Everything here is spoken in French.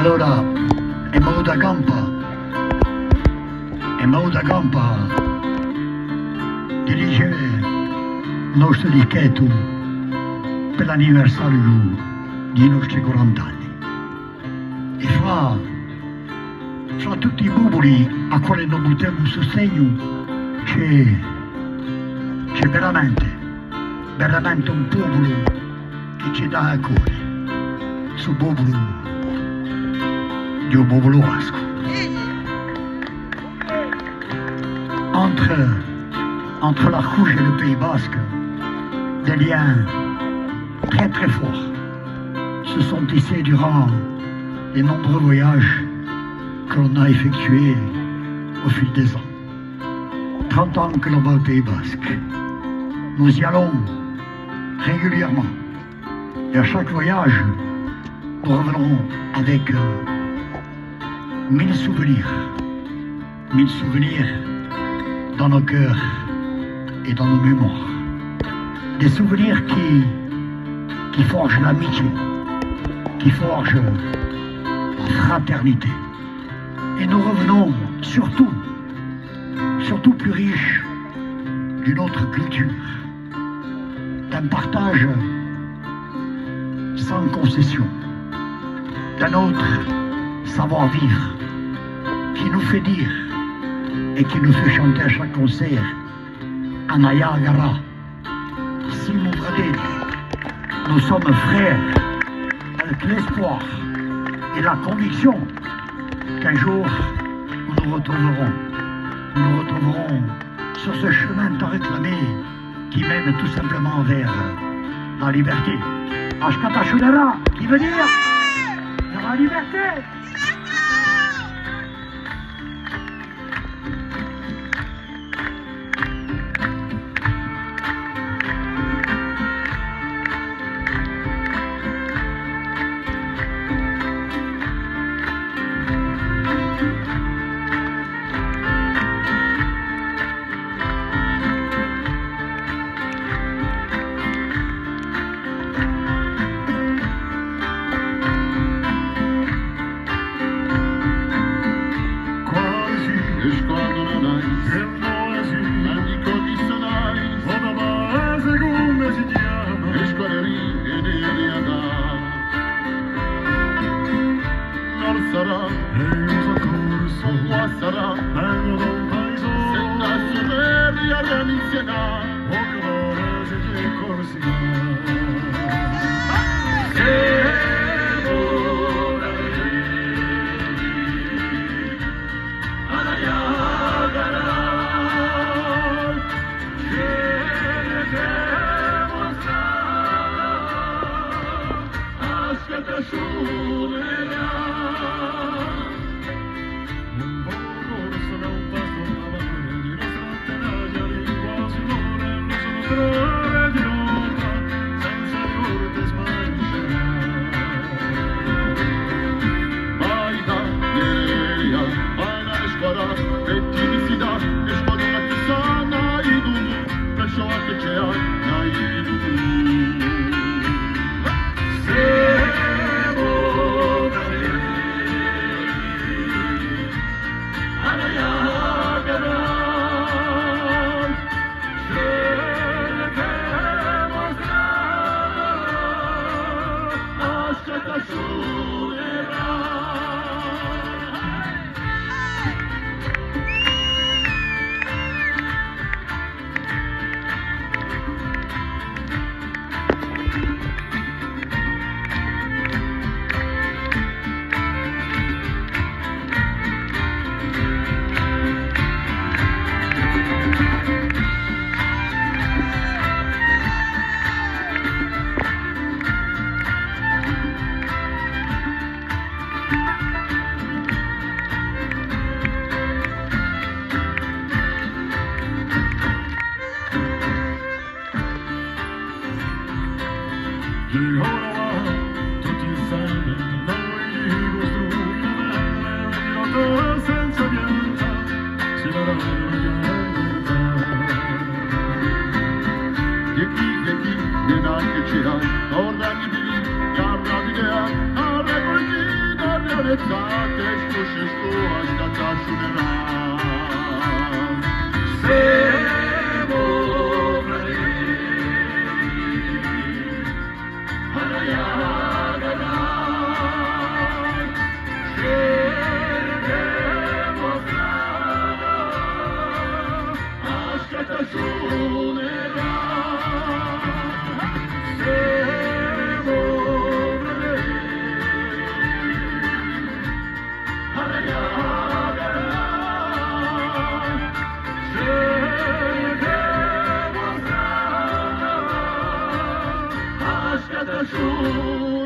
Allora, è venuta a campa, dirige il nostro dischetto per l'anniversario dei nostri 40 anni. E fra tutti i popoli a quali non buttiamo un sostegno c'è veramente un popolo che ci dà a cuore. Sul popolo di un popolo vasco. Entre la Rouge et le Pays Basque, des liens très très forts se sont tissés durant les nombreux voyages que l'on a effectués au fil des ans. 30 ans que l'on va au Pays Basque. Nous y allons régulièrement. Et à chaque voyage, nous revenons avec 1000 souvenirs. 1000 souvenirs dans nos cœurs et dans nos mémoires. Des souvenirs qui forgent l'amitié, qui forgent la fraternité. Et nous revenons surtout plus riches d'une autre culture, d'un partage sans concession, d'un autre savoir-vivre qui nous fait dire et qui nous fait chanter à chaque concert Anaya Agara, Simon Bradé. Nous sommes frères avec l'espoir et la conviction qu'un jour nous nous retrouverons. Nous nous retrouverons sur ce chemin tant réclamé qui mène tout simplement vers la liberté. Ashkata Shudera, qui veut dire vers la liberté. Soon